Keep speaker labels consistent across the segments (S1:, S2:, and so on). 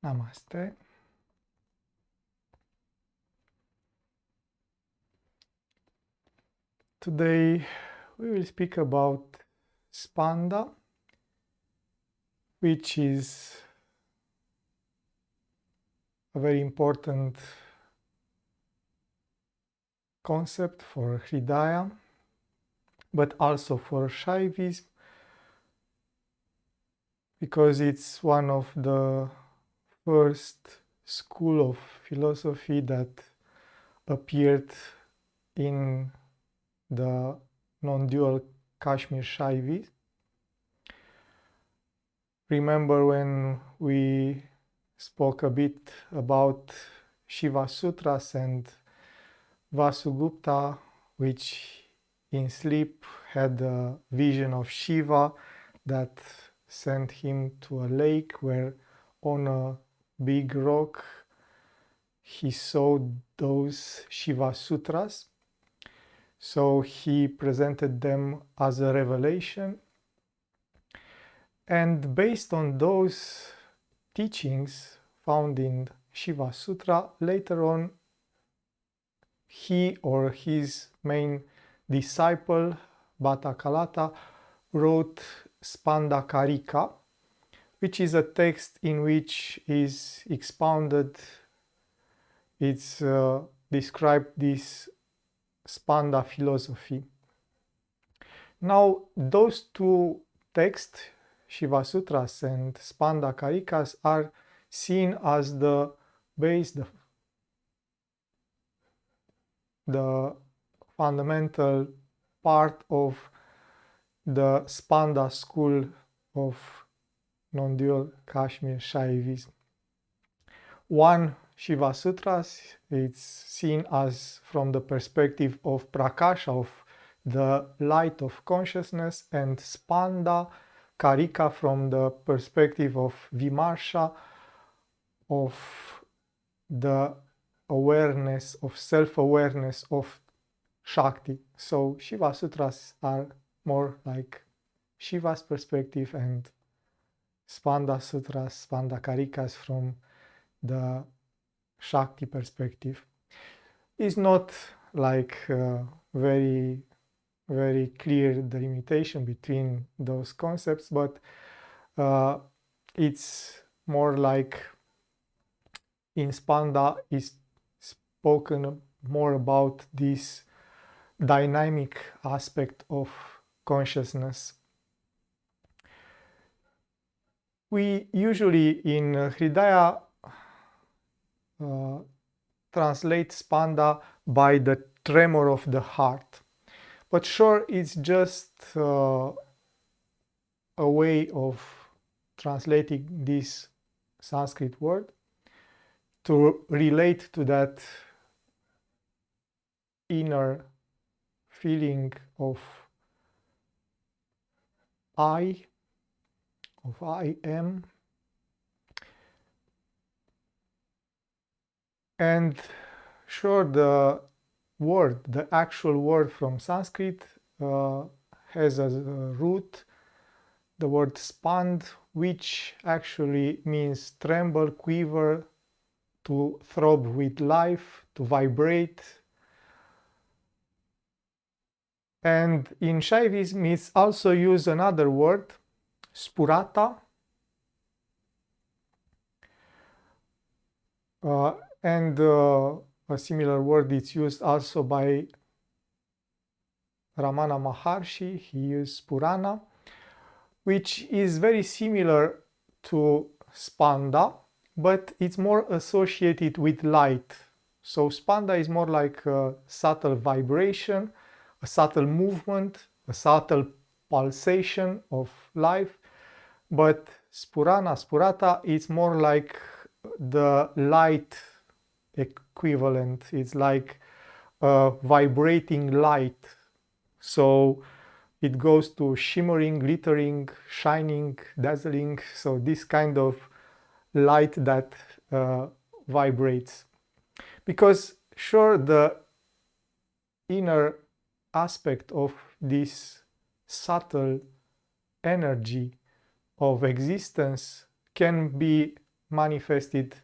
S1: Namaste. Today we will speak about Spanda, which is a very important concept for Hridaya, but also for Shaivism, because it's one of the first school of philosophy that appeared in the non-dual Kashmir Shaivism. Remember when we spoke a bit about Shiva Sutras and Vasugupta, which in sleep had a vision of Shiva that sent him to a lake where on a big rock he saw those Shiva Sutras. So he presented them as a revelation. And based on those teachings found in Shiva Sutra, later on he or his main disciple, Bhatta Kalata, wrote Spanda Karika, which is a text in which is expounded, it's described this Spanda philosophy. Now, those two texts, Shiva Sutras and Spanda Karikas, are seen as the base, the fundamental part of the Spanda school of non-dual Kashmir Shaivism. One, Shiva Sutras, it's seen as from the perspective of Prakasha, of the light of consciousness, and Spanda Karika from the perspective of Vimarsha, of the awareness, of self-awareness of Shakti. So Shiva Sutras are more like Shiva's perspective, and Spanda Sutras, Spanda Karikas from the Shakti perspective. It's not like very clear delimitation between those concepts, but it's more like in Spanda is spoken more about this dynamic aspect of consciousness. We usually in Hridaya translate Spanda by the tremor of the heart. But sure, it's just a way of translating this Sanskrit word to relate to that inner feeling of I am. And sure, the actual word from Sanskrit has a root, the word spand, which actually means tremble, quiver, to throb with life, to vibrate. And in Shaivism, it's also used another word, spurata, and a similar word is used also by Ramana Maharshi. He used Purana, which is very similar to Spanda, but it's more associated with light. So Spanda is more like a subtle vibration, a subtle movement, a subtle pulsation of life, but Spurata is more like the light equivalent. It's like a vibrating light. So it goes to shimmering, glittering, shining, dazzling. So this kind of light that vibrates. Because sure, the inner aspect of this subtle energy of existence can be manifested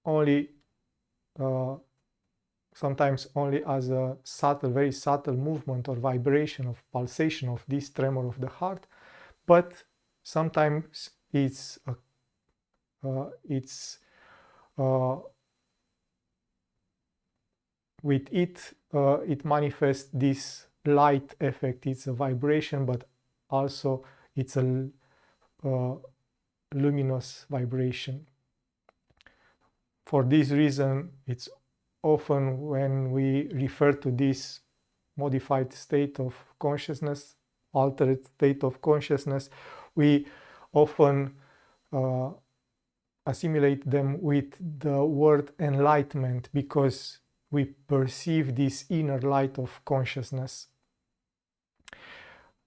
S1: only sometimes only as a subtle, very subtle movement or vibration of pulsation of this tremor of the heart, but sometimes it's with it it manifests this light effect. It's a vibration, but also it's a luminous vibration. For this reason, it's often when we refer to this modified state of consciousness, altered state of consciousness, we often assimilate them with the word enlightenment, because we perceive this inner light of consciousness.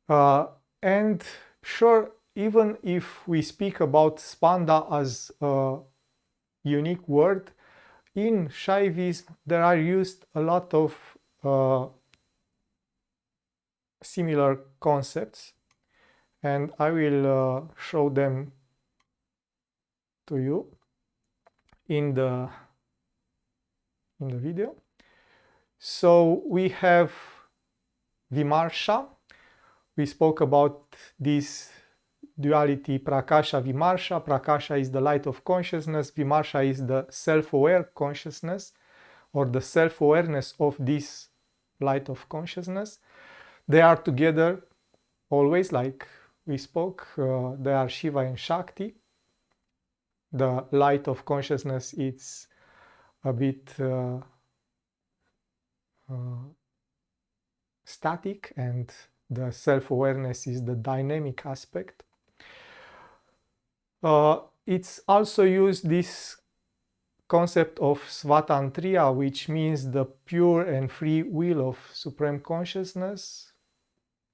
S1: And sure, even if we speak about Spanda as a unique word, in Shaivism there are used a lot of similar concepts, and I will show them to you in the video. So we have Vimarsha. We spoke about this duality Prakasha Vimarsha. Prakasha is the light of consciousness. Vimarsha is the self-aware consciousness, or the self-awareness of this light of consciousness. They are together always, like we spoke. They are Shiva and Shakti. The light of consciousness is a bit static, and the self-awareness is the dynamic aspect. It's also used this concept of Svatantriya, which means the pure and free will of Supreme Consciousness.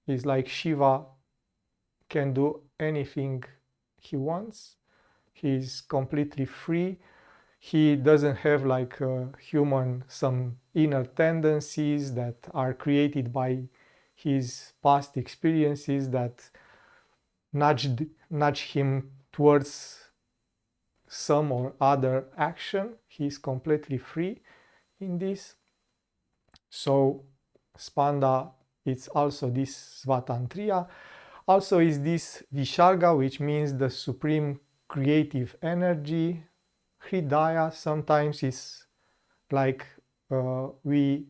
S1: It's like Shiva can do anything he wants. He's completely free. He doesn't have, like a human, some inner tendencies that are created by his past experiences that nudge him towards some or other action. He's completely free in this. So Spanda, it's also this Svatantriya. Also is this Visharga, which means the supreme creative energy. Hridaya sometimes is like we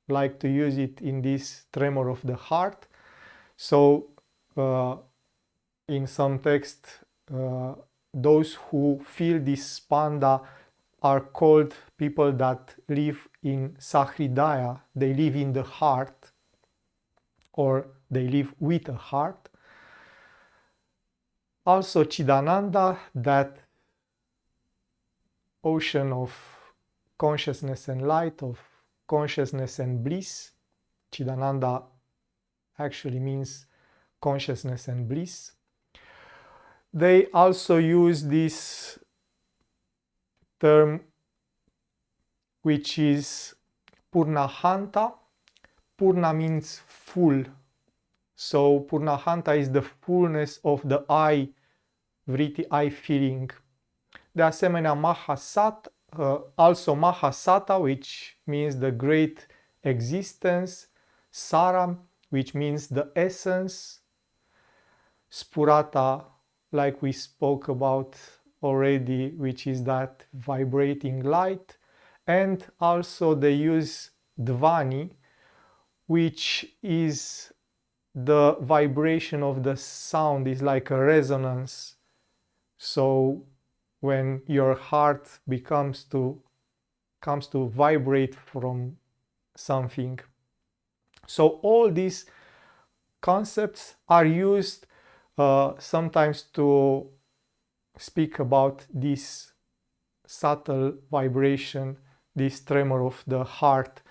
S1: like to use it in this tremor of the heart. So in some text, those who feel this Spanda are called people that live in Sahridaya. They live in the heart, or they live with a heart. Also Chidananda, that ocean of consciousness and light, of consciousness and bliss. Chidananda actually means consciousness and bliss. They also use this term, which is Purnahanta. Purna means full. So Purnahanta is the fullness of the I, vritti, I feeling. De asemenea, Mahasat, also Mahasata, which means the great existence. Sara, which means the essence. Spurata, like we spoke about already, which is that vibrating light. And also they use Dvani, which is the vibration of the sound, is like a resonance. So when your heart comes to vibrate from something. So all these concepts are used sometimes to speak about this subtle vibration, this tremor of the heart.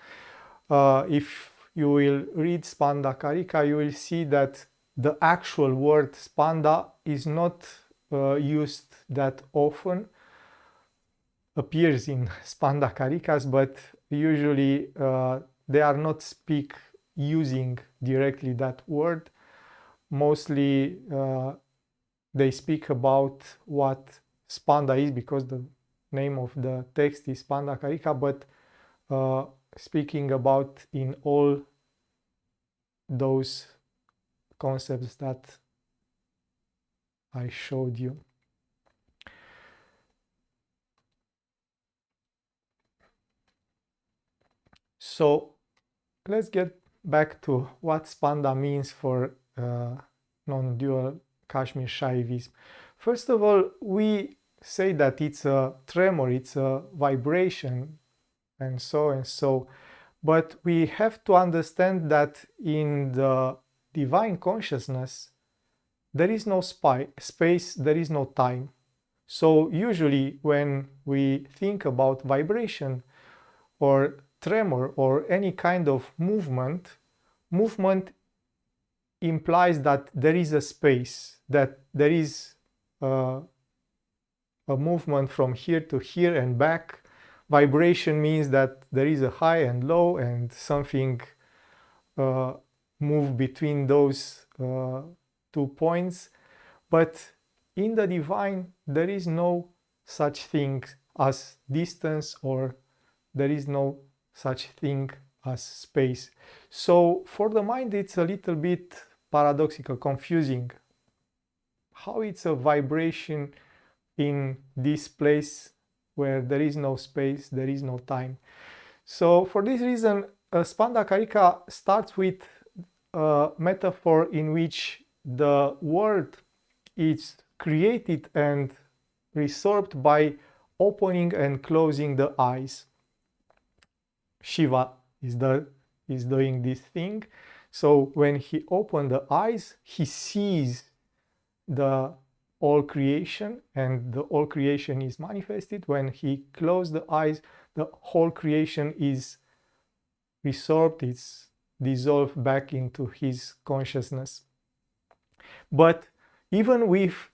S1: If you will read Spanda Karika, you will see that the actual word Spanda is not used that often, appears in Spanda Karikas, but usually they are not using directly that word. Mostly they speak about what Spanda is, because the name of the text is Spanda Karika, but speaking about in all those concepts that I showed you. So let's get back to what Spanda means for non-dual Kashmir Shaivism. First of all, we say that it's a tremor, it's a vibration, and so. But we have to understand that in the divine consciousness, there is no space, there is no time. So usually when we think about vibration or tremor or any kind of movement implies that there is a space, that there is a movement from here to here and back. Vibration means that there is a high and low, and something move between those 2 points. But in the divine, there is no such thing as distance, or there is no such thing as space. So for the mind, it's a little bit paradoxical, confusing. How it's a vibration in this place where there is no space, there is no time. So for this reason, Spanda Karika starts with a metaphor in which the world is created and resorbed by opening and closing the eyes. Shiva is doing this thing. So when he opened the eyes, he sees the all creation, and the all creation is manifested. When he closed the eyes, the whole creation is resorbed, it's dissolved back into his consciousness. But even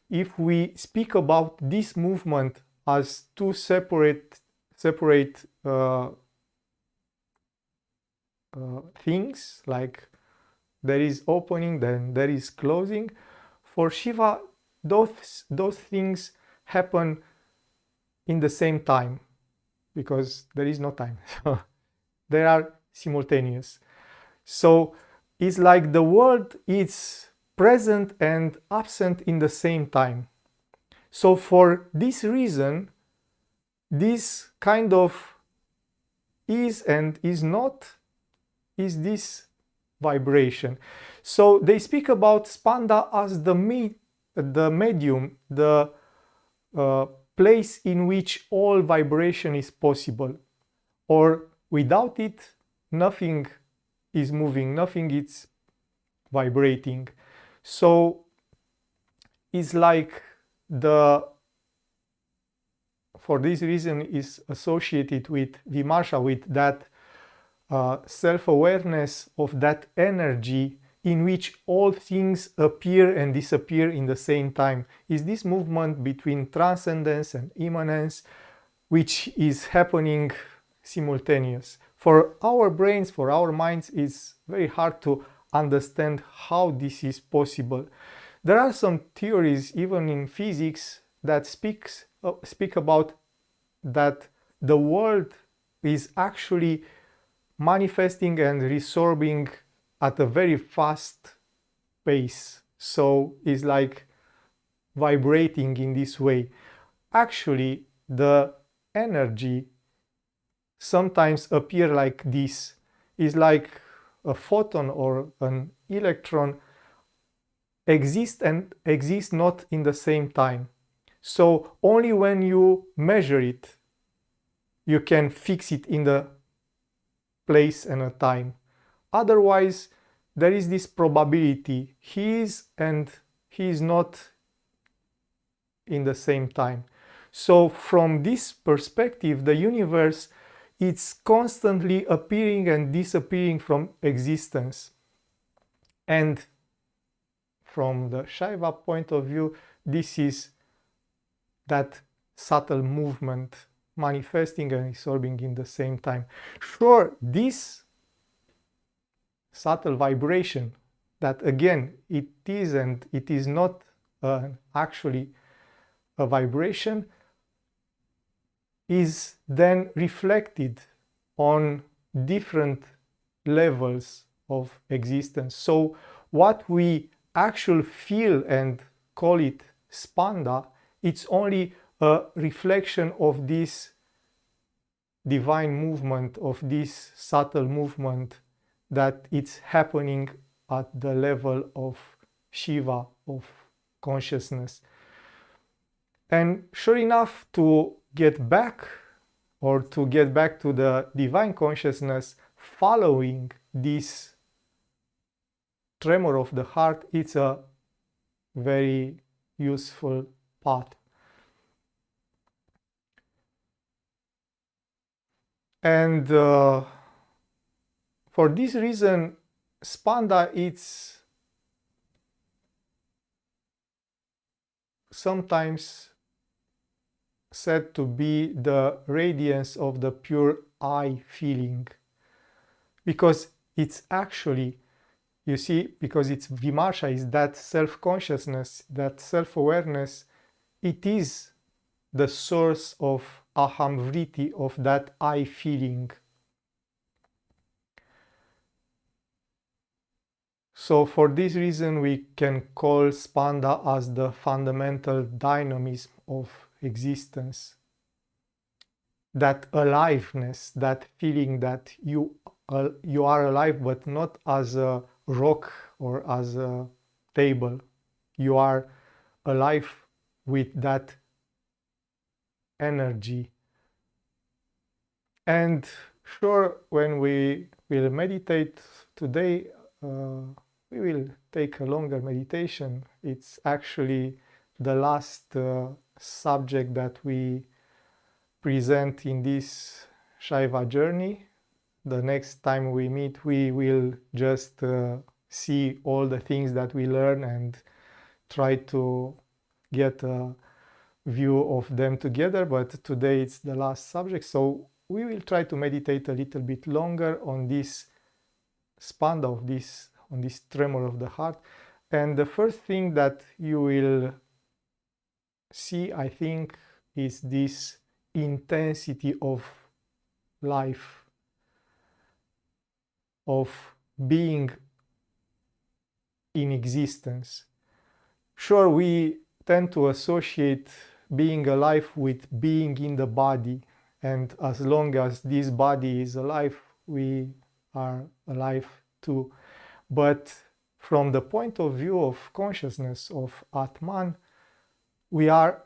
S1: if we speak about this movement as two separate things, like there is opening, then there is closing, for Shiva those things happen in the same time, because there is no time. So they are simultaneous. So it's like the world is present and absent in the same time. So for this reason, this kind of is and is not is this vibration. So they speak about Spanda as the medium, the place in which all vibration is possible, or without it nothing is moving, nothing is vibrating. So it's like for this reason is associated with Vimarsha, with that self-awareness of that energy in which all things appear and disappear in the same time. Is this movement between transcendence and immanence, which is happening simultaneous. For our brains, for our minds, it's very hard to understand how this is possible. There are some theories, even in physics, that speak about that the world is actually manifesting and resorbing at a very fast pace. So it's like vibrating in this way. Actually, the energy sometimes appear like this. Is like a photon or an electron exist and exist not in the same time. So only when you measure it, you can fix it in the place and a time. Otherwise, there is this probability he is and he is not in the same time. So from this perspective, the universe is constantly appearing and disappearing from existence. And from the Shaiva point of view, this is that subtle movement manifesting and absorbing in the same time. Sure, this subtle vibration, that again, it is and it is not actually a vibration, is then reflected on different levels of existence. So what we actually feel and call it spanda, it's only a reflection of this divine movement, of this subtle movement that it's happening at the level of Shiva, of consciousness. And sure enough, to get back to the divine consciousness following this tremor of the heart, it's a very useful path. And for this reason, spanda, it's sometimes said to be the radiance of the pure I feeling, because it's actually, you see, because it's vimarsha, is that self-consciousness, that self-awareness, it is the source of aham vritti, of that I feeling. So for this reason we can call spanda as the fundamental dynamism of existence. That aliveness, that feeling that you are alive, but not as a rock or as a table. You are alive with that energy. And sure, when we will meditate today, we will take a longer meditation. It's actually the last subject that we present in this Shaiva journey. The next time we meet, we will just see all the things that we learn and try to get a view of them together. But today it's the last subject, so we will try to meditate a little bit longer on this spanda, on this tremor of the heart. And the first thing that you will see, I think, is this intensity of life, of being in existence. Sure, we tend to associate being alive with being in the body, and as long as this body is alive, we are alive too. But from the point of view of consciousness, of Atman, we are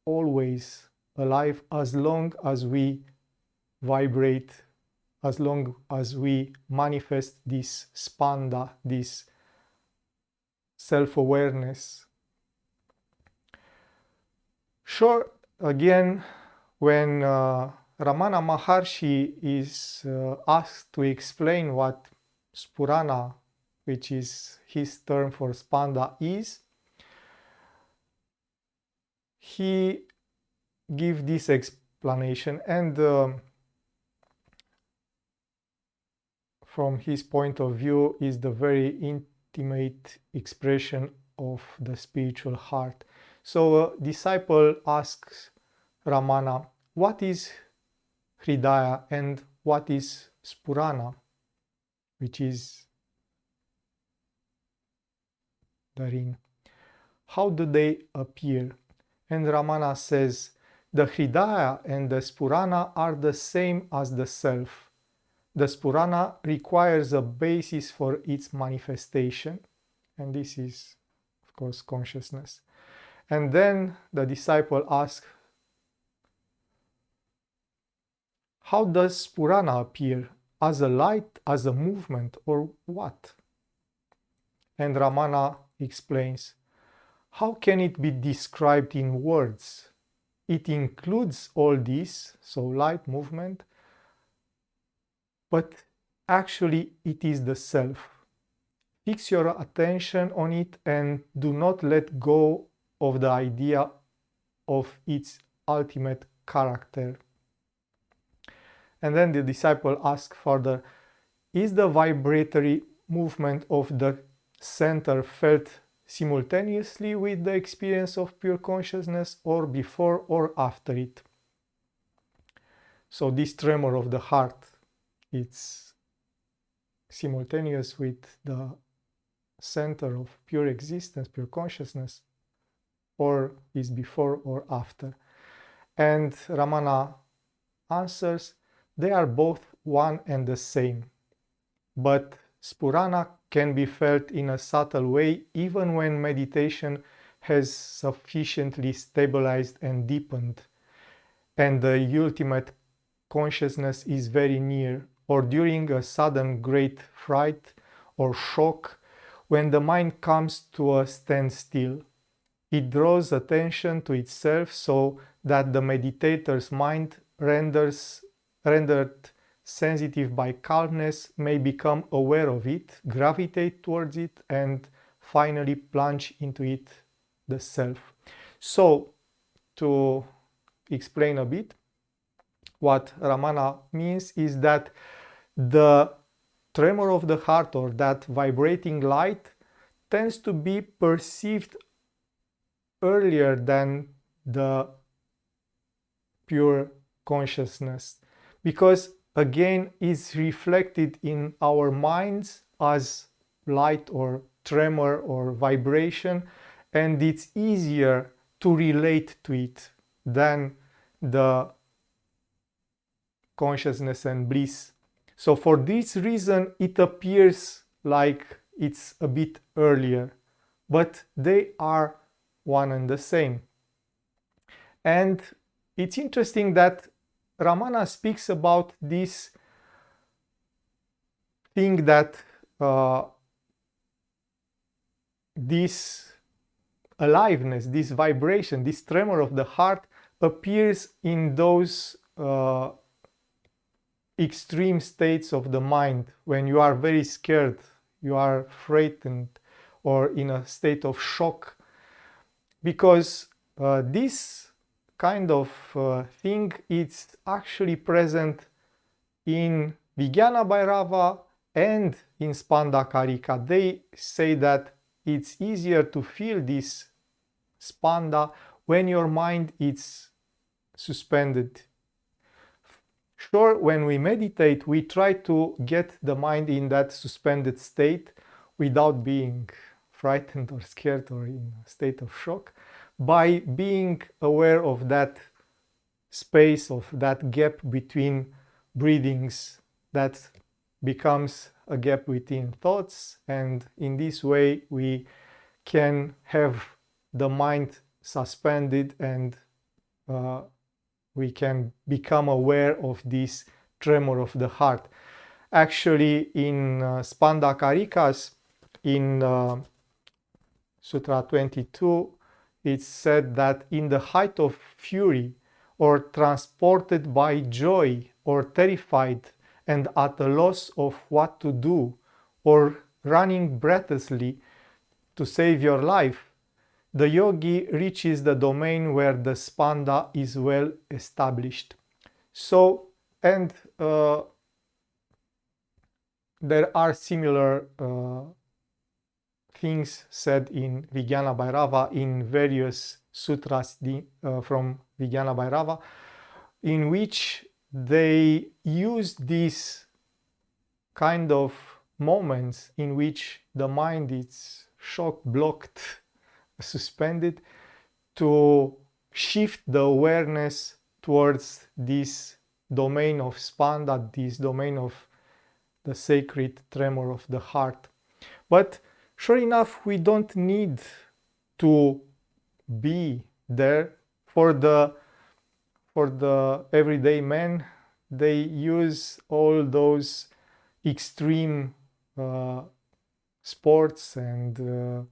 S1: always alive as long as we vibrate, as long as we manifest this spanda, this self-awareness. Sure, again, when Ramana Maharshi is asked to explain what Spurana, which is his term for spanda, is, he gives this explanation, and from his point of view is the very intimate expression of the spiritual heart. So a disciple asks Ramana, what is Hridaya and what is Spurana, which is therein? How do they appear? And Ramana says, the Hridaya and the Spurana are the same as the self. The Spurana requires a basis for its manifestation, and this is, of course, consciousness. And then the disciple asks, how does Spurana appear? As a light, as a movement, or what? And Ramana explains, how can it be described in words? It includes all this, so light, movement, but actually it is the self. Fix your attention on it and do not let go of the idea of its ultimate character. And then the disciple asks further, is the vibratory movement of the center felt simultaneously with the experience of pure consciousness or before or after it. So this tremor of the heart, it's simultaneous with the center of pure existence, pure consciousness, or is before or after. And Ramana answers, they are both one and the same. But Spurana can be felt in a subtle way even when meditation has sufficiently stabilized and deepened, and the ultimate consciousness is very near, or during a sudden great fright or shock, when the mind comes to a standstill. It draws attention to itself so that the meditator's mind, rendered sensitive by calmness, may become aware of it, gravitate towards it, and finally plunge into it, the self. So, to explain a bit, what Ramana means is that the tremor of the heart, or that vibrating light, tends to be perceived earlier than the pure consciousness, because again is reflected in our minds as light or tremor or vibration, and it's easier to relate to it than the consciousness and bliss. So for this reason it appears like it's a bit earlier, but they are one and the same. And it's interesting that Ramana speaks about this thing that this aliveness, this vibration, this tremor of the heart appears in those extreme states of the mind when you are very scared, you are frightened, or in a state of shock, because this kind of thing is actually present in Vijnana Bhairava and in Spanda Karika. They say that it's easier to feel this spanda when your mind is suspended. Sure, when we meditate, we try to get the mind in that suspended state without being frightened or scared or in a state of shock, by being aware of that space, of that gap between breathings that becomes a gap between thoughts, and in this way we can have the mind suspended and we can become aware of this tremor of the heart. Actually, in Spanda Karikas, in Sutra 22, it's said that in the height of fury, or transported by joy, or terrified and at a loss of what to do, or running breathlessly to save your life, the yogi reaches the domain where the spanda is well established. So, and there are similar things said in Vijnana Bhairava, in various sutras from Vijnana Bhairava, in which they use these kind of moments in which the mind is shocked, blocked, suspended, to shift the awareness towards this domain of spanda, this domain of the sacred tremor of the heart. But sure enough, we don't need to be there. For the everyday man, they use all those extreme sports and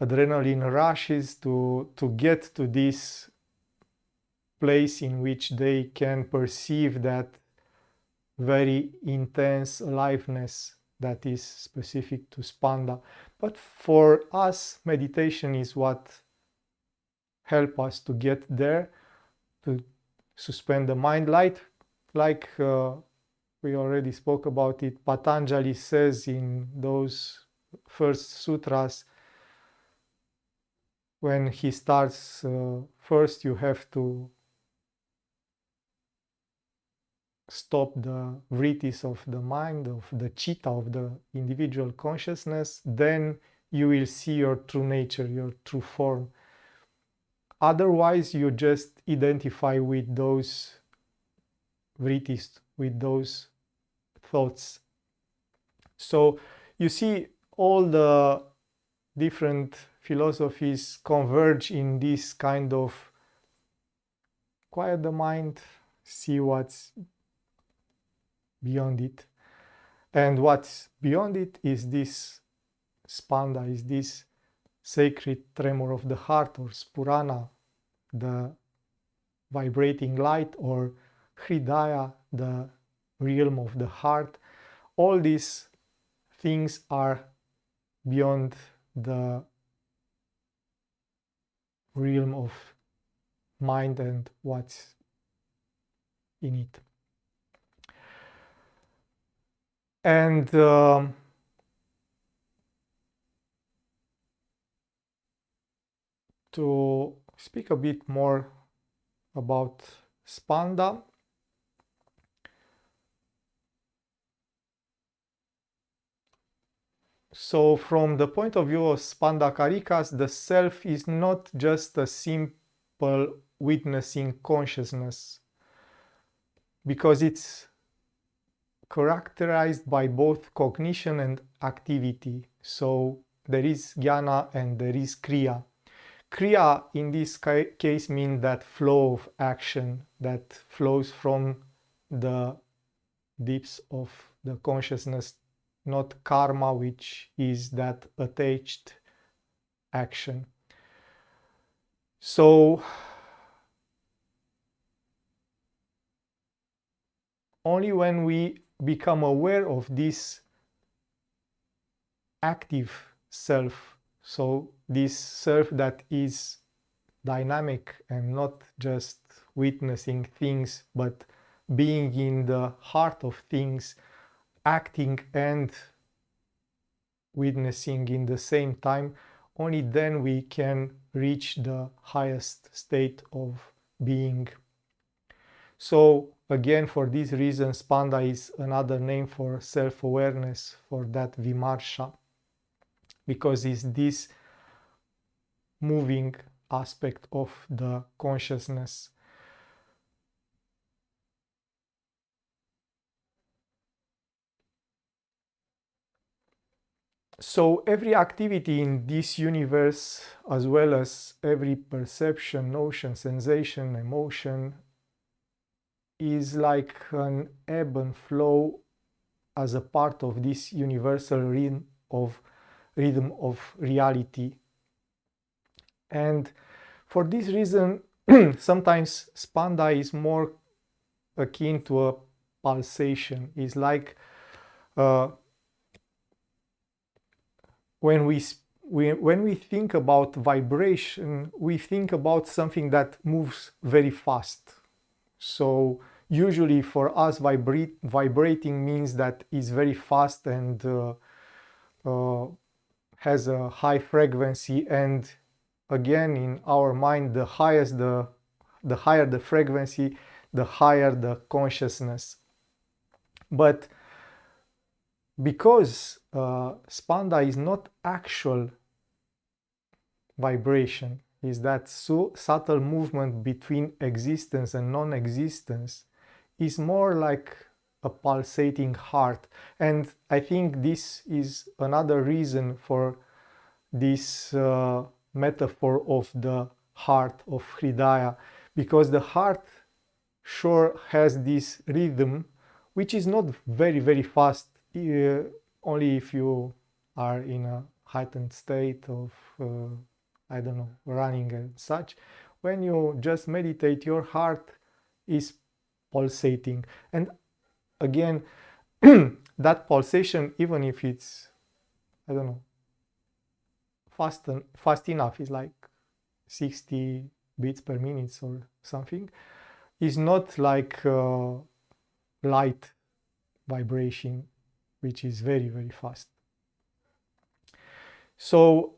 S1: adrenaline rushes to get to this place in which they can perceive that very intense aliveness that is specific to spanda. But for us, meditation is what helps us to get there, to suspend the mind. Like we already spoke about it, Patanjali says in those first sutras when he starts, first you have to stop the vrittis of the mind, of the chitta, of the individual consciousness, then you will see your true nature, your true form. Otherwise, you just identify with those vrittis, with those thoughts. So you see, all the different philosophies converge in this kind of quiet the mind, see what's beyond it. And what's beyond it is this spanda, is this sacred tremor of the heart, or spurana, the vibrating light, or hridaya, the realm of the heart. All these things are beyond the realm of mind and what's in it. And to speak a bit more about spanda, so from the point of view of spanda karikas, the self is not just a simple witnessing consciousness, because it's characterized by both cognition and activity. So there is jnana and there is kriya. Kriya in this case means that flow of action that flows from the deeps of the consciousness, not karma, which is that attached action. So only when we become aware of this active self, so this self that is dynamic and not just witnessing things, but being in the heart of things, acting and witnessing in the same time, only then we can reach the highest state of being. So again, for this reason, spanda is another name for self-awareness, for that vimarsha, because it's this moving aspect of the consciousness. So every activity in this universe, as well as every perception, notion, sensation, emotion, is like an ebb and flow as a part of this universal rhythm of reality. And for this reason, sometimes spanda is more akin to a pulsation. It's like when we think about vibration, we think about something that moves very fast. So usually for us, vibrating means that it's very fast and has a high frequency. And again, in our mind, the higher the frequency, the higher the consciousness. But because spanda is not actual vibration, is that subtle movement between existence and non-existence, is more like a pulsating heart. And I think this is another reason for this metaphor of the heart of hridaya, because the heart sure has this rhythm, which is not very, very fast, only if you are in a heightened state of, I don't know, running and such. When you just meditate, your heart is pulsating. And again, that pulsation, even if it's, I don't know, fast enough, is like 60 beats per minute or something, is not like light vibration, which is very, very fast. So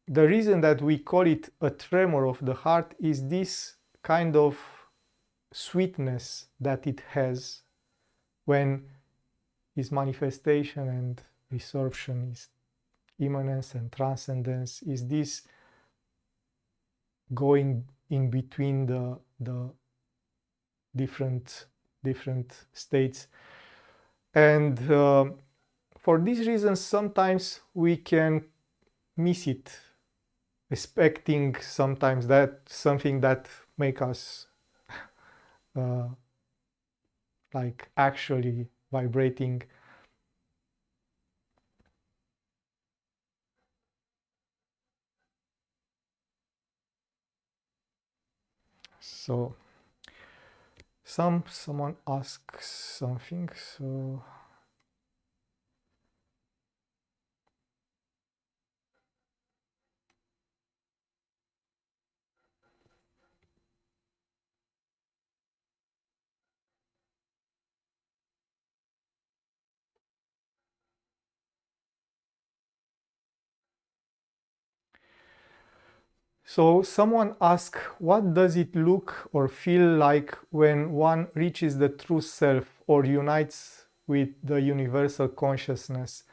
S1: the reason that we call it a tremor of the heart is this kind of sweetness that it has when its manifestation and resorption is immanence and transcendence, is this going in between the different states. And for these reasons, sometimes we can miss it, expecting sometimes that something that make us like actually vibrating. So someone asks something, so someone asks, what does it look or feel like when one reaches the true self or unites with the universal consciousness?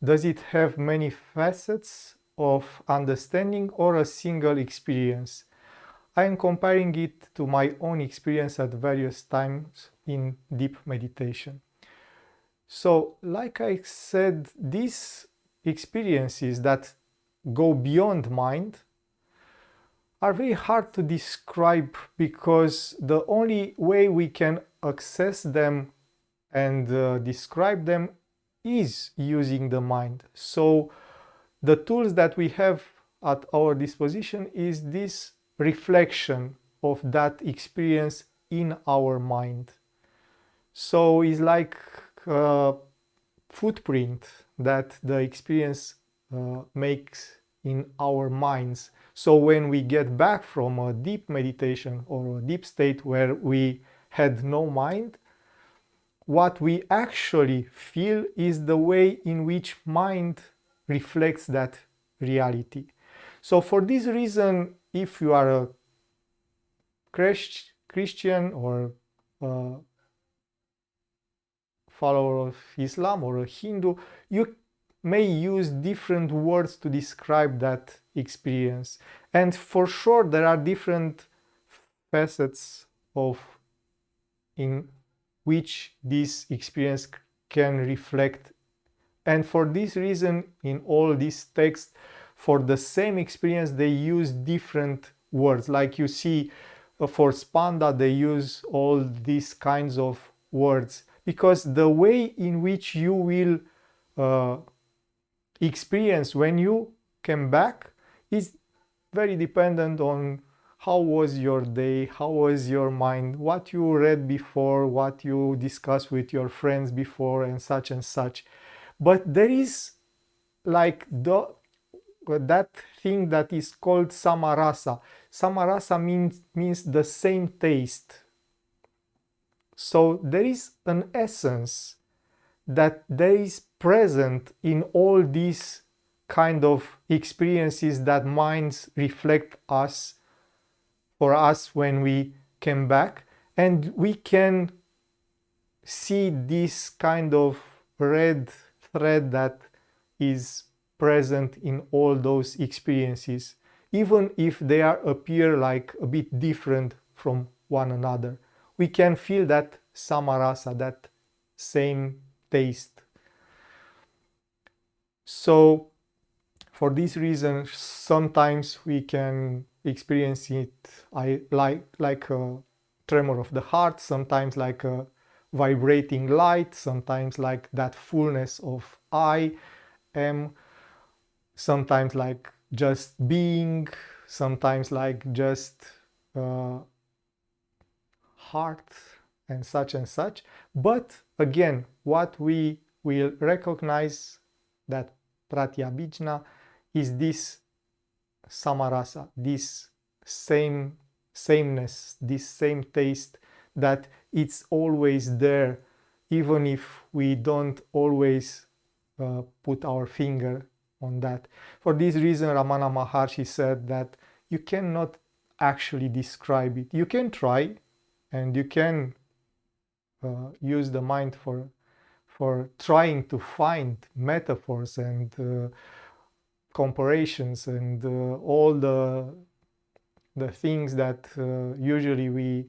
S1: Does it have many facets of understanding or a single experience? I am comparing it to my own experience at various times in deep meditation. So, like I said, these experiences that go beyond mind are very hard to describe, because the only way we can access them and describe them is using the mind. So the tools that we have at our disposition is this reflection of that experience in our mind. So it's like a footprint that the experience makes in our minds. So when we get back from a deep meditation or a deep state where we had no mind, what we actually feel is the way in which mind reflects that reality. So for this reason, if you are a Christian or a follower of Islam or a Hindu, you may use different words to describe that experience. And for sure, there are different facets of in which this experience can reflect. And for this reason, in all these texts, for the same experience, they use different words. Like you see, for Spanda, they use all these kinds of words, because the way in which you will experience when you come back is very dependent on how was your day, how was your mind, what you read before, what you discussed with your friends before, and such and such. But there is like that thing that is called samarasa. Samarasa means the same taste. So there is an essence that there is present in all these kind of experiences that minds reflect us for us when we came back, and we can see this kind of red thread that is present in all those experiences, even if they appear like a bit different from one another. We can feel that samarasa, that same taste. So for this reason, sometimes we can experience it like a tremor of the heart, sometimes like a vibrating light, sometimes like that fullness of I am, sometimes like just being, sometimes like just heart, and such. But again, what we will recognize that pratyabhijna is this samarasa, this sameness, this same taste, that it's always there, even if we don't always put our finger on that. For this reason, Ramana Maharshi said that you cannot actually describe it. You can try, and you can use the mind for trying to find metaphors and comparations and all the things that usually we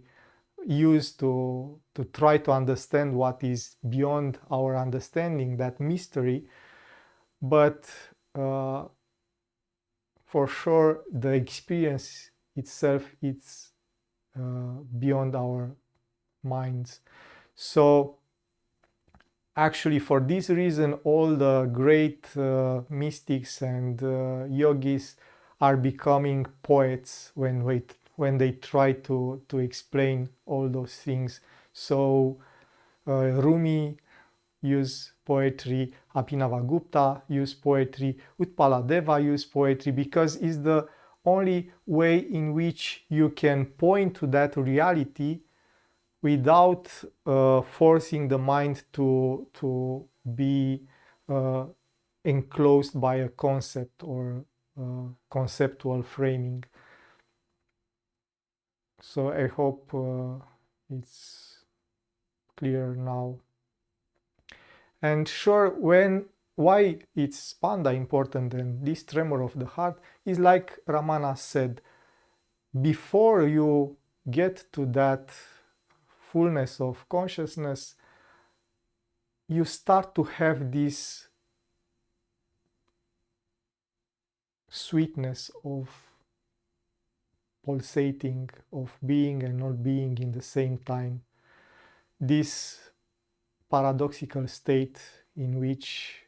S1: use to try to understand what is beyond our understanding, that mystery. But for sure, the experience itself, it's beyond our minds. So actually, for this reason, all the great mystics and yogis are becoming poets when they try to explain all those things. So Rumi used poetry, Abhinavagupta used poetry, Utpaladeva used poetry, because it's the only way in which you can point to that reality without forcing the mind to be enclosed by a concept or conceptual framing. So I hope it's clear now. And sure, why is Spanda important, and this tremor of the heart is like Ramana said, before you get to that fullness of consciousness, you start to have this sweetness of pulsating, of being and not being in the same time. This paradoxical state in which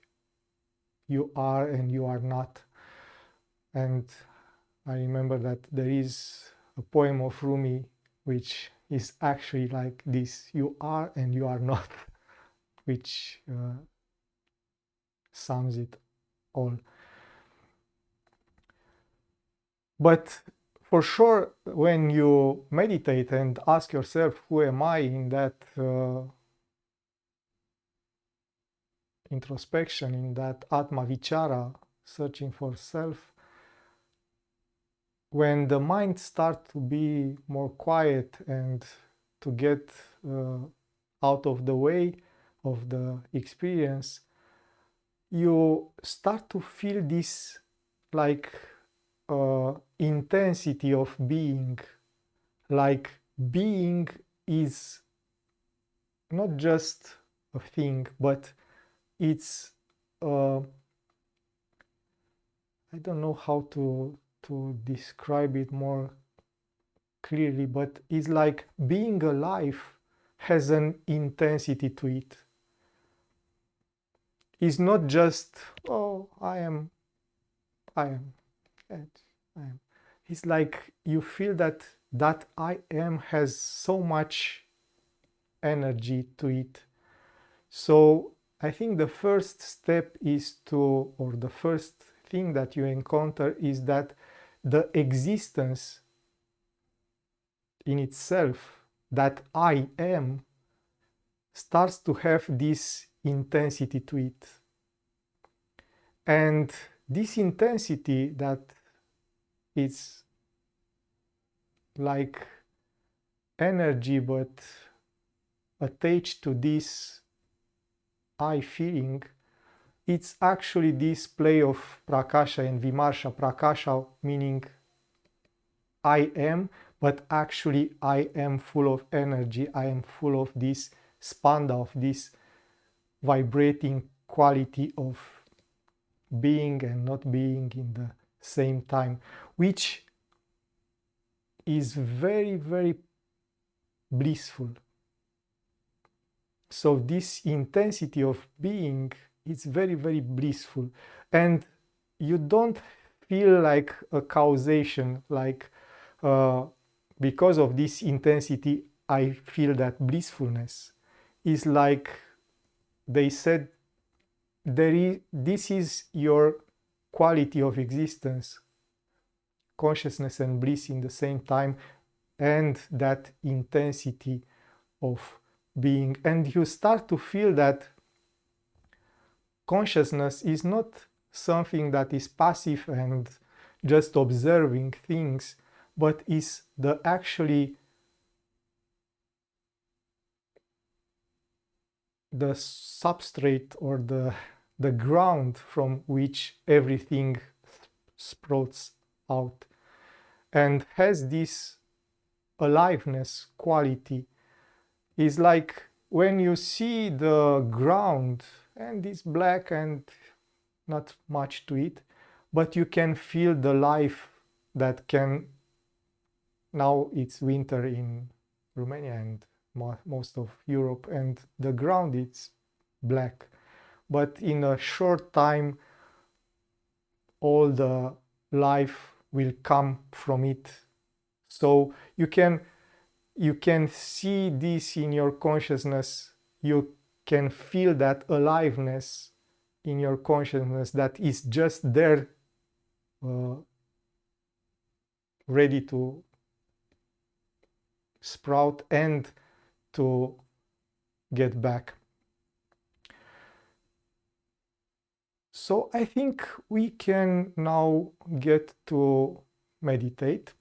S1: you are and you are not. And I remember that there is a poem of Rumi which is actually like this: you are and you are not, which sums it all. But for sure, when you meditate and ask yourself, who am I, in that introspection, in that Atma Vichara, searching for self, when the mind starts to be more quiet and to get out of the way of the experience, you start to feel this like intensity of being, like being is not just a thing, but it's I don't know how to describe it more clearly, but it's like being alive has an intensity to it. It's not just, oh, I am. It's like you feel that I am has so much energy to it. So I think the first step is or the first thing that you encounter is that the existence in itself, that I am, starts to have this intensity to it. And this intensity that is like energy but attached to this I feeling, it's actually this play of Prakasha and Vimarsha. Prakasha meaning I am, but actually I am full of energy. I am full of this spanda, of this vibrating quality of being and not being in the same time, which is very, very blissful. So this intensity of being is very, very blissful, and you don't feel like a causation, like because of this intensity I feel that blissfulness. Is like they said, this is your quality of existence, consciousness and bliss in the same time, and that intensity of being. And you start to feel that consciousness is not something that is passive and just observing things, but is the actually the substrate or the ground from which everything sprouts out, and has this aliveness quality. Is like when you see the ground and it's black and not much to it, but you can feel the life that can. Now it's winter in Romania and most of Europe, and the ground is black, but in a short time all the life will come from it. So you can see this in your consciousness. You can feel that aliveness in your consciousness that is just there, ready to sprout and to get back. So I think we can now get to meditate.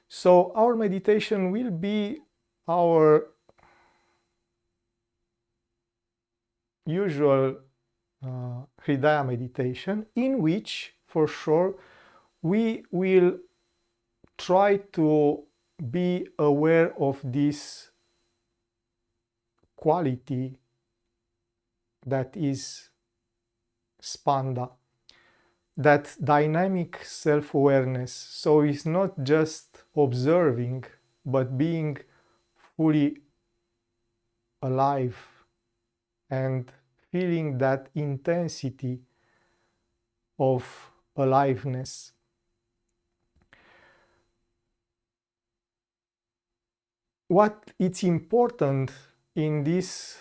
S1: So our meditation will be our usual Hridaya meditation, in which for sure we will try to be aware of this quality that is Spanda, that dynamic self-awareness. So it's not just observing, but being fully alive and feeling that intensity of aliveness. What it's important in this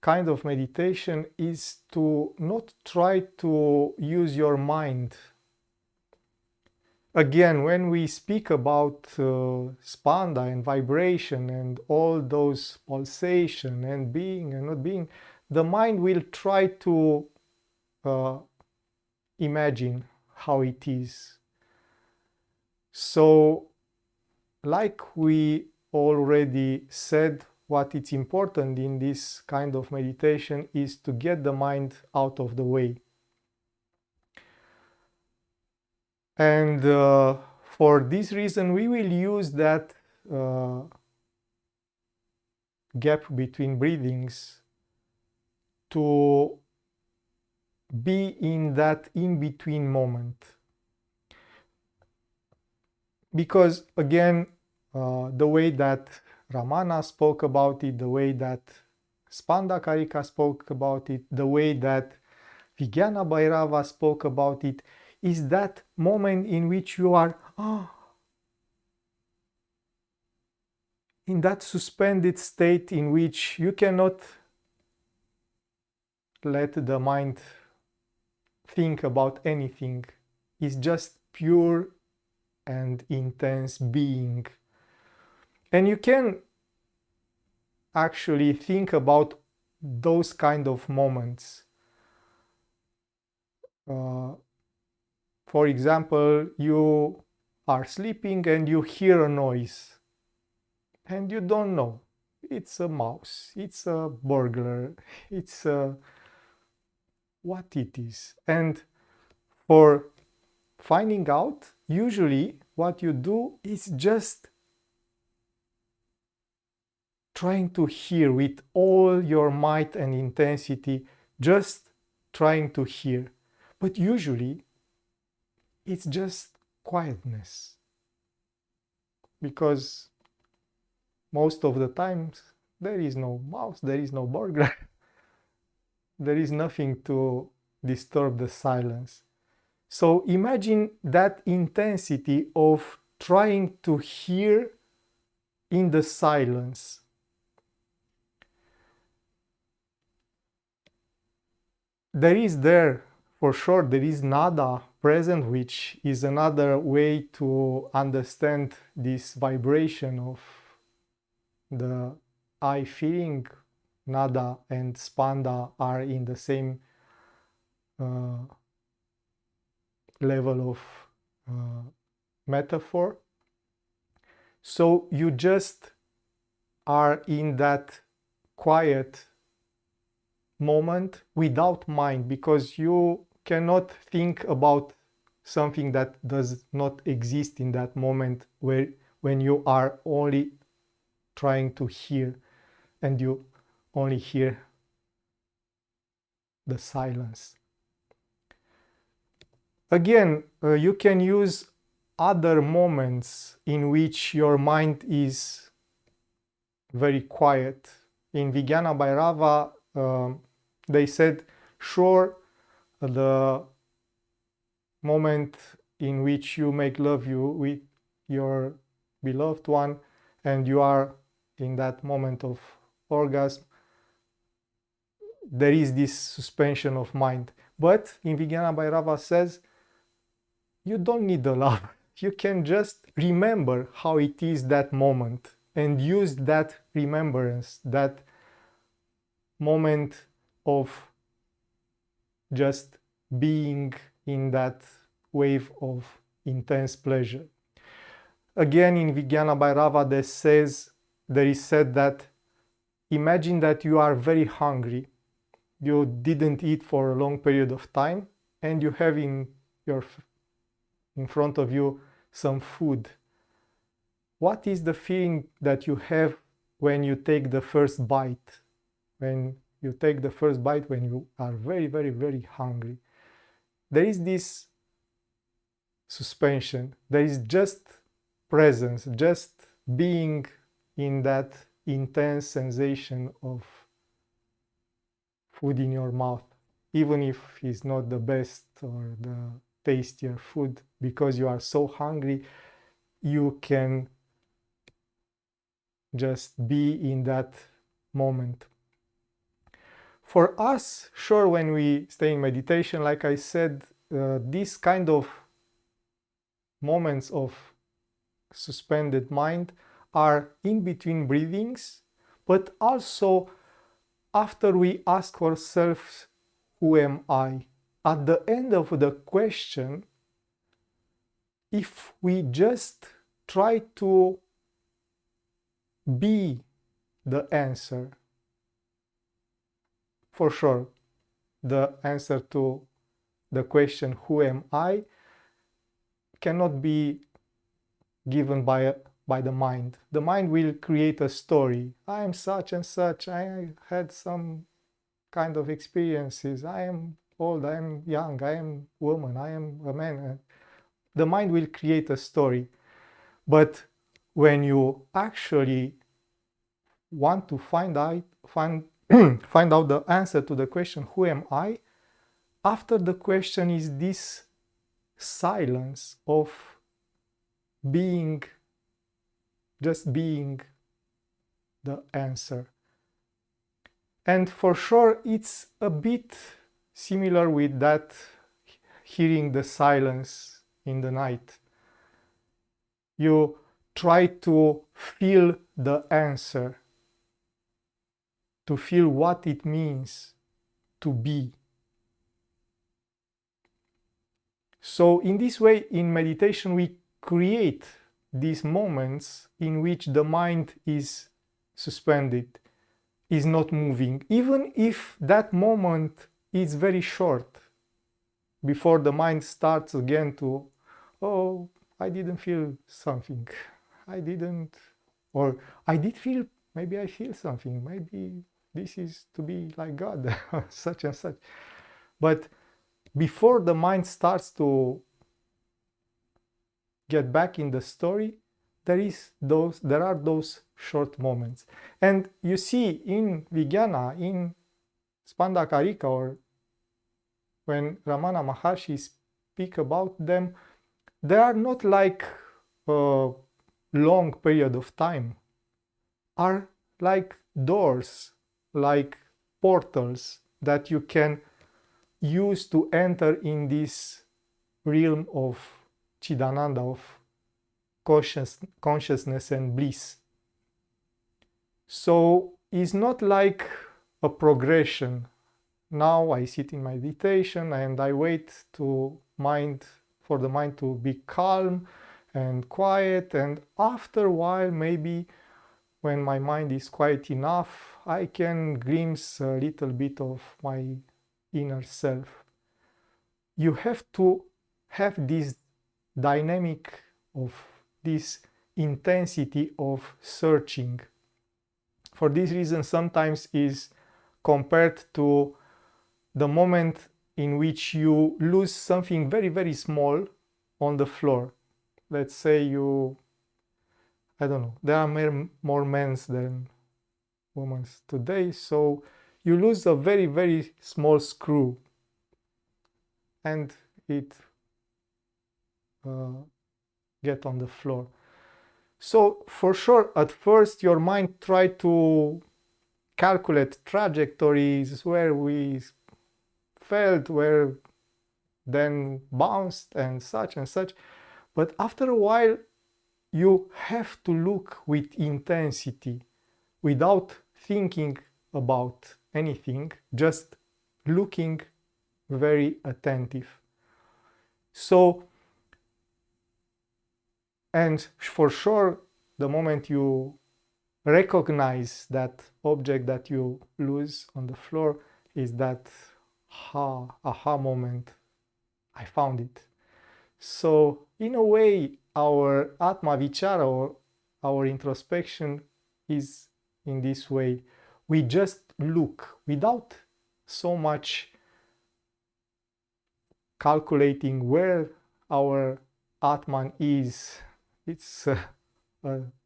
S1: kind of meditation is to not try to use your mind. Again, when we speak about spanda and vibration and all those pulsation and being and not being, the mind will try to imagine how it is. So, like we already said, what is important in this kind of meditation is to get the mind out of the way. And for this reason, we will use that gap between breathings to be in that in-between moment. Because again, the way that Ramana spoke about it, the way that Spanda Karika spoke about it, the way that Vigyana Bhairava spoke about it, is that moment in which you are in that suspended state in which you cannot let the mind think about anything. It's just pure and intense being. And you can actually think about those kind of moments. For example, you are sleeping and you hear a noise and you don't know. It's a mouse, it's a burglar, it's what it is. And for finding out, usually what you do is just trying to hear with all your might and intensity, just trying to hear. But usually it's just quietness, because most of the times there is no mouse, there is no burglar, there is nothing to disturb the silence. So imagine that intensity of trying to hear in the silence. There for sure there is nada present, which is another way to understand this vibration of the I feeling. Nada and spanda are in the same level of metaphor. So you just are in that quiet moment without mind, because you cannot think about something that does not exist in that moment, when you are only trying to hear, and you only hear the silence. Again, you can use other moments in which your mind is very quiet. In Vijnana Bhairava, they said, sure, the moment in which you make love with your beloved one, and you are in that moment of orgasm, there is this suspension of mind. But in Vijnana Bhairava says, you don't need the love. You can just remember how it is that moment, and use that remembrance, that moment of just being in that wave of intense pleasure. Again, in Vijnana Bhairava, there is said that imagine that you are very hungry. You didn't eat for a long period of time, and you have in front of you some food. What is the feeling that you have when you take the first bite? When you take the first bite, when you are very, very, very hungry, there is this suspension. There is just presence, just being in that intense sensation of food in your mouth, even if it's not the best or the tastier food. Because you are so hungry, you can just be in that moment. For us, sure, when we stay in meditation, like I said, these kind of moments of suspended mind are in between breathings, but also after we ask ourselves, who am I? At the end of the question, if we just try to be the answer, for sure, the answer to the question, who am I, cannot be given by the mind. The mind will create a story. I am such and such. I had some kind of experiences. I am old. I am young. I am a woman. I am a man. The mind will create a story. But when you actually want to find out the answer to the question, who am I? After the question is this silence of being, just being the answer. And for sure, it's a bit similar with that hearing the silence in the night. You try to feel the answer, to feel what it means to be. So in this way, in meditation, we create these moments in which the mind is suspended, is not moving, even if that moment is very short, before the mind starts again to, oh, I didn't feel something, I didn't, or I did feel, maybe I feel something, maybe this is to be like God, such and such. But before the mind starts to get back in the story, there are those short moments. And you see in Vijnana, in Spandakarika, or when Ramana Maharshi speak about them, they are not like a long period of time, are like doors, like portals that you can use to enter in this realm of Chidananda, of consciousness and bliss. So it's not like a progression. now I sit in meditation and I wait for the mind to be calm and quiet, and after a while, maybe when my mind is quiet enough, I can glimpse a little bit of my inner self. You have to have this dynamic of this intensity of searching. For this reason, sometimes is compared to the moment in which you lose something very, very small on the floor. Let's say I don't know, there are more men than women today, so you lose a very, very small screw and it get on the floor. So for sure, at first your mind tried to calculate trajectories where we felt, where then bounced and such and such. But after a while, you have to look with intensity without thinking about anything, just looking very attentive. So, and for sure, the moment you recognize that object that you lose on the floor is that aha moment. I found it. So in a way, our Atma Vichara or our introspection is in this way. We just look without so much calculating where our Atman is. It's a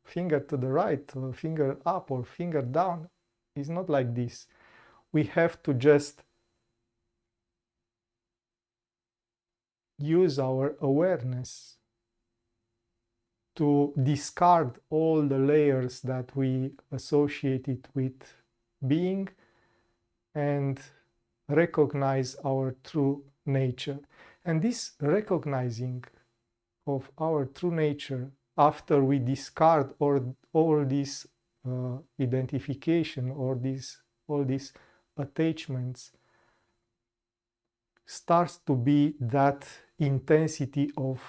S1: finger to the right, or a finger up, or finger down. It's not like this. We have to just use our awareness to discard all the layers that we associate it with being and recognize our true nature. And this recognizing of our true nature after we discard all this identification or all these attachments starts to be that intensity of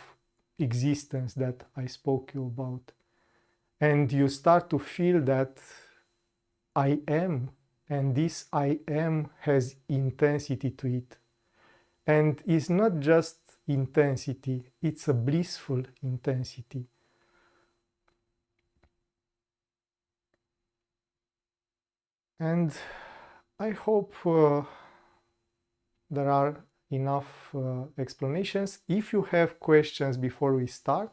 S1: existence that I spoke you about. And you start to feel that I am, and this I am has intensity to it. And it's not just intensity, it's a blissful intensity. And I hope there are enough explanations. If you have questions before we start,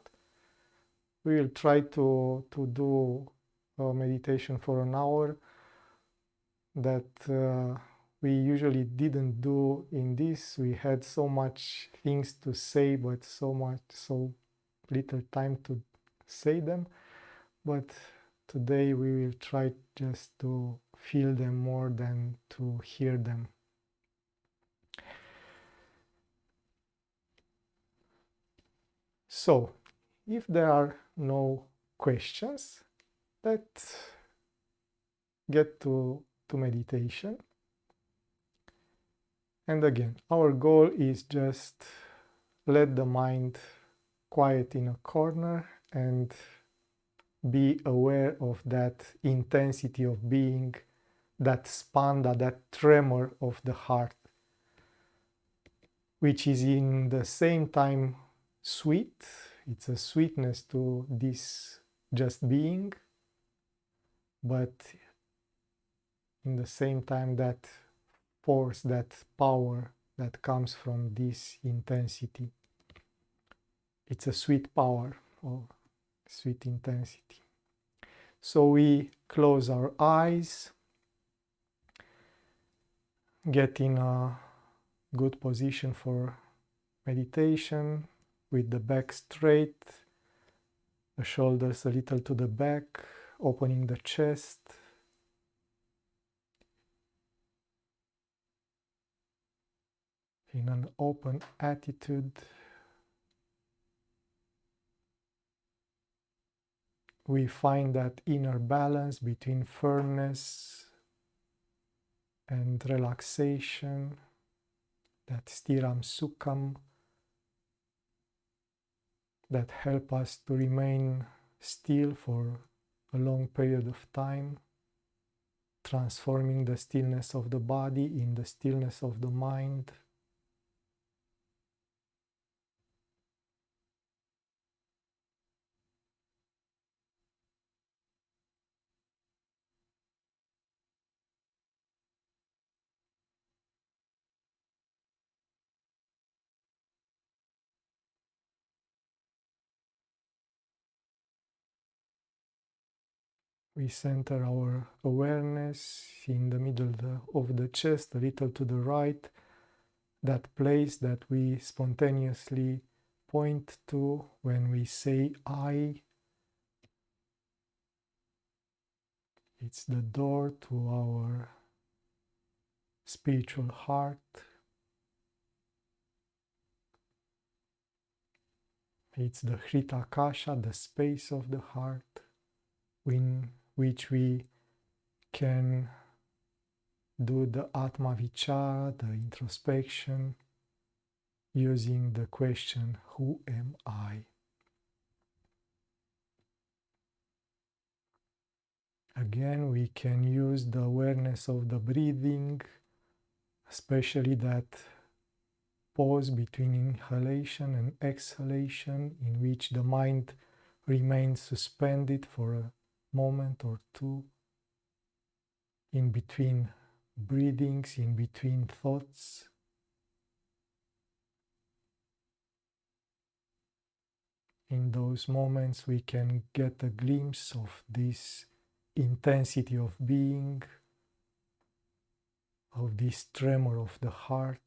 S1: we will try to do a meditation for an hour that we usually didn't do in this. We had so much things to say, but so little time to say them. But today we will try just to feel them more than to hear them. So, if there are no questions, let's get to meditation. And again, our goal is just let the mind quiet in a corner and be aware of that intensity of being, that spanda, that tremor of the heart, which is in the same time sweet. It's a sweetness to this just being, but in the same time that force, that power that comes from this intensity. It's a sweet power or sweet intensity. So we close our eyes, get in a good position for meditation with the back straight, the shoulders a little to the back, opening the chest. In an open attitude, we find that inner balance between firmness and relaxation, that stiram sukham, that help us to remain still for a long period of time, transforming the stillness of the body in the stillness of the mind. We center our awareness in the middle of the chest, a little to the right, that place that we spontaneously point to when we say I. It's the door to our spiritual heart. It's the Hritakasha, the space of the heart, in which we can do the Atma Vichara, the introspection, using the question, who am I? Again, we can use the awareness of the breathing, especially that pause between inhalation and exhalation, in which the mind remains suspended for a moment or two, in between breathings, in between thoughts. In those moments, we can get a glimpse of this intensity of being, of this tremor of the heart.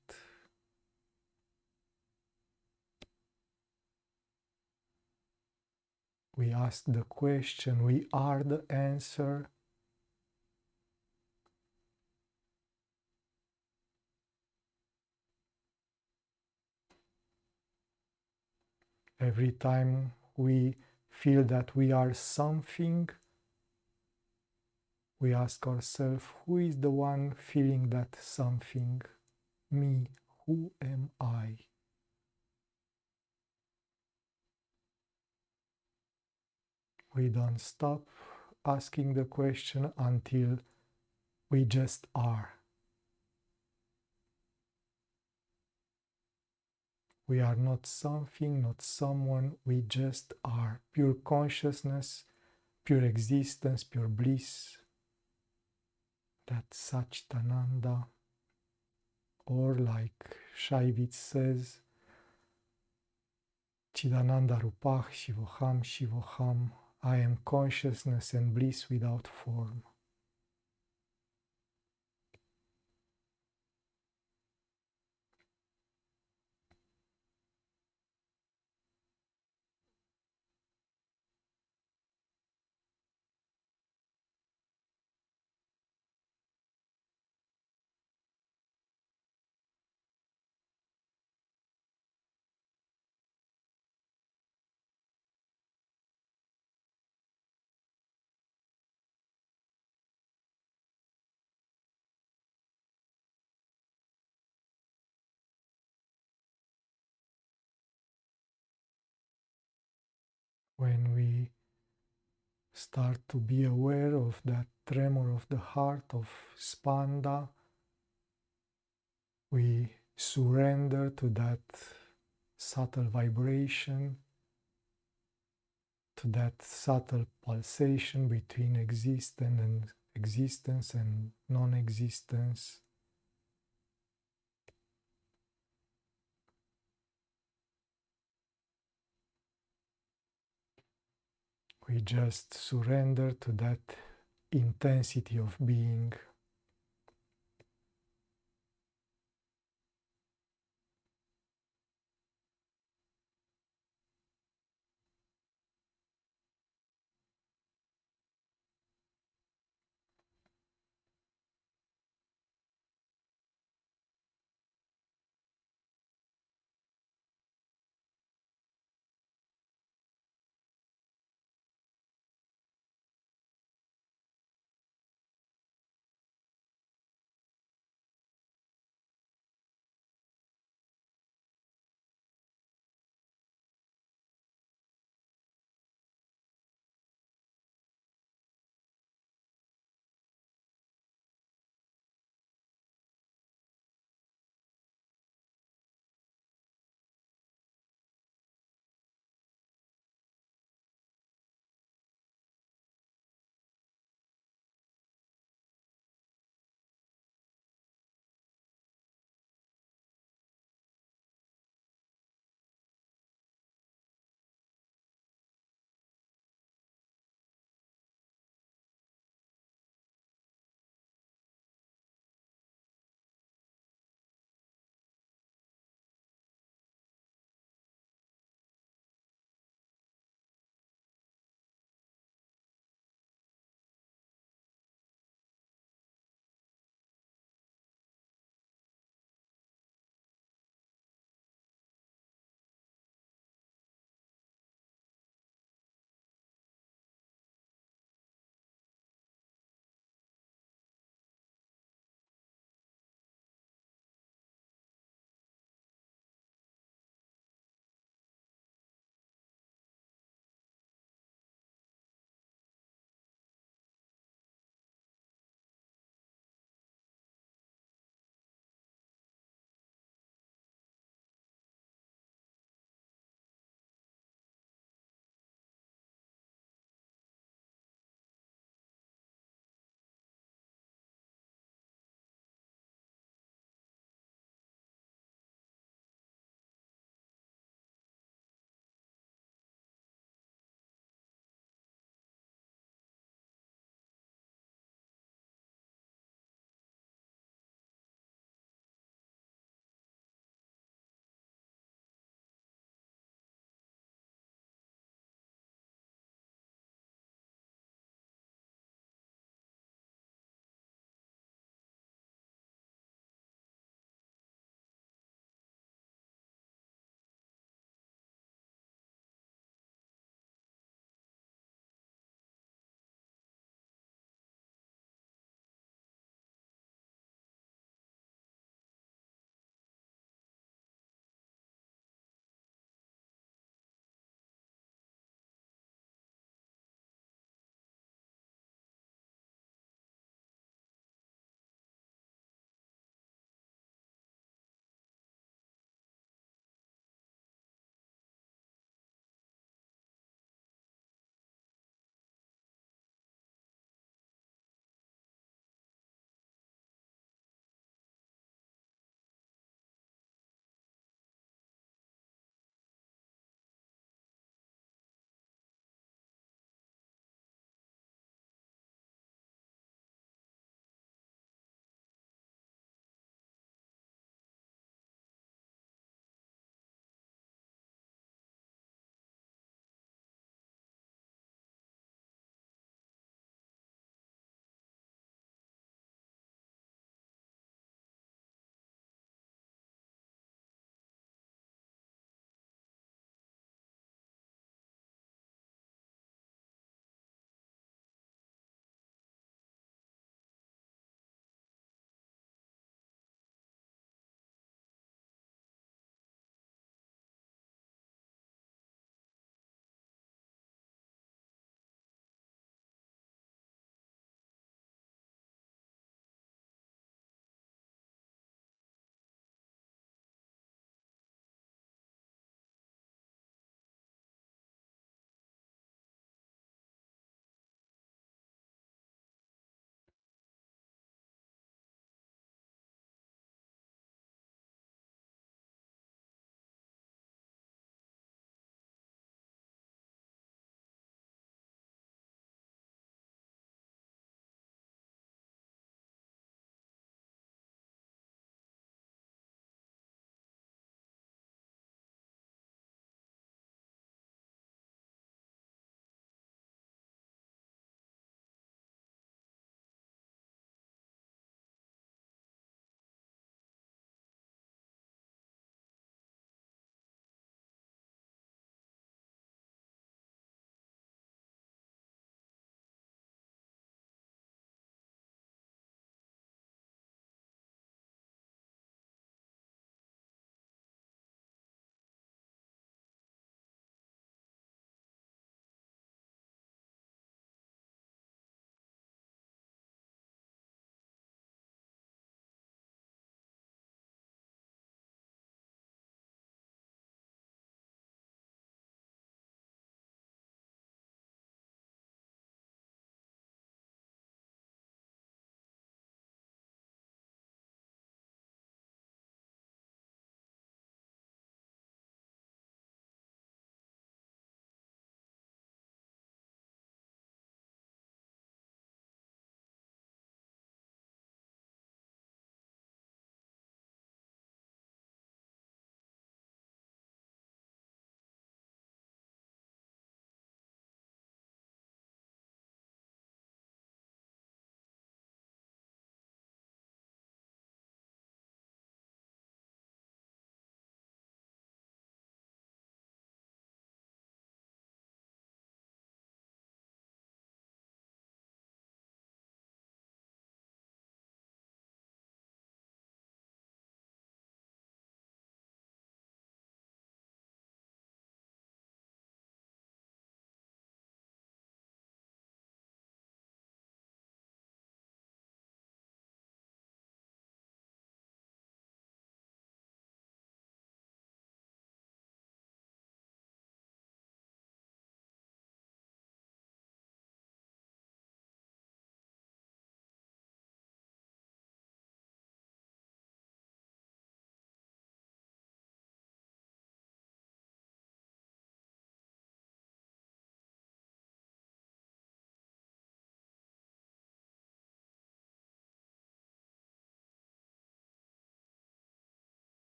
S1: We ask the question, we are the answer. Every time we feel that we are something, we ask ourselves, who is the one feeling that something? Me. Who am I? We don't stop asking the question until we just are. We are not something, not someone, we just are. Pure consciousness, pure existence, pure bliss. That's Satchitananda. Or like Shaivitz says, Chidananda Rupah Shivoham Shivoham. I am consciousness and bliss without form. When we start to be aware of that tremor of the heart of Spanda, we surrender to that subtle vibration, to that subtle pulsation between existence and non-existence. We just surrender to that intensity of being.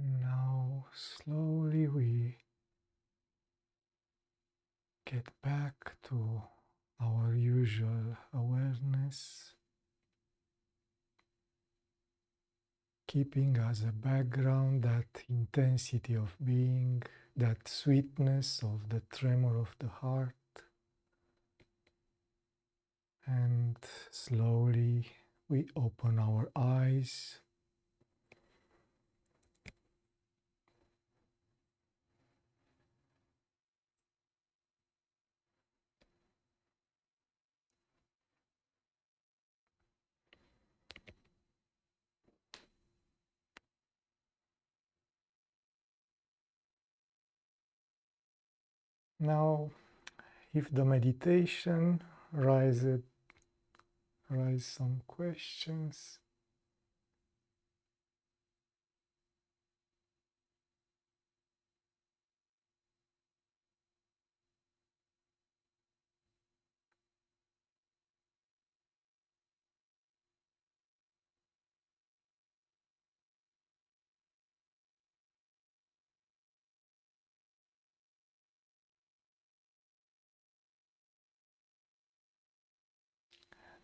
S1: Now slowly we get back to our usual awareness, keeping as a background that intensity of being, that sweetness of the tremor of the heart, and slowly we open our eyes. Now, if the meditation rise some questions,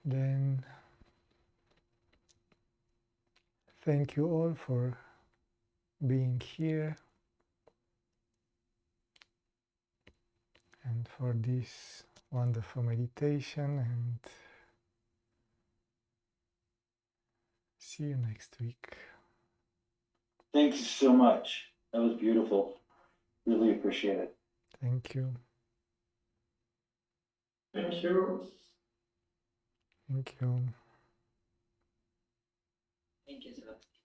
S1: then thank you all for being here and for this wonderful meditation, and see you next week.
S2: Thanks so much. That was beautiful. Really appreciate it.
S1: Thank you.
S2: Thank you.
S1: Thank you.
S2: Thank you, Sebastian.